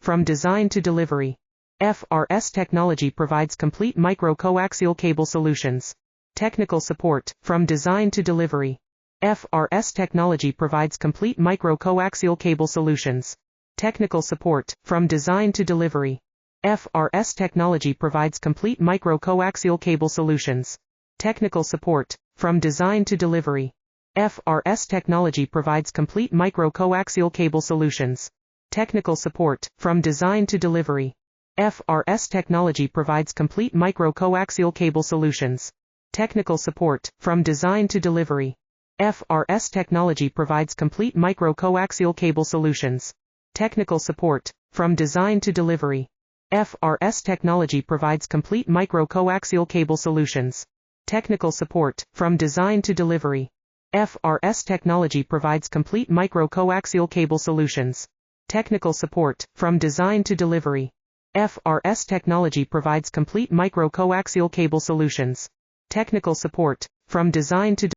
from design to delivery. FRS Technology provides complete micro-coaxial cable solutions. Technical support, from design to delivery. FRS Technology provides complete micro-coaxial cable solutions. Technical support, from design to delivery. FRS Technology provides complete micro-coaxial cable solutions. Technical support, from design to delivery. FRS Technology provides complete micro-coaxial cable solutions. Technical support, from design to delivery. FRS Technology provides complete micro-coaxial cable solutions. Technical support, from design to delivery. FRS Technology provides complete micro-coaxial cable solutions. Technical support, from design to delivery. FRS Technology provides complete micro-coaxial cable solutions. Technical support, from design to delivery. FRS Technology provides complete micro-coaxial cable solutions. Technical support, from design to delivery. FRS Technology provides complete micro-coaxial cable solutions. Technical support, from design to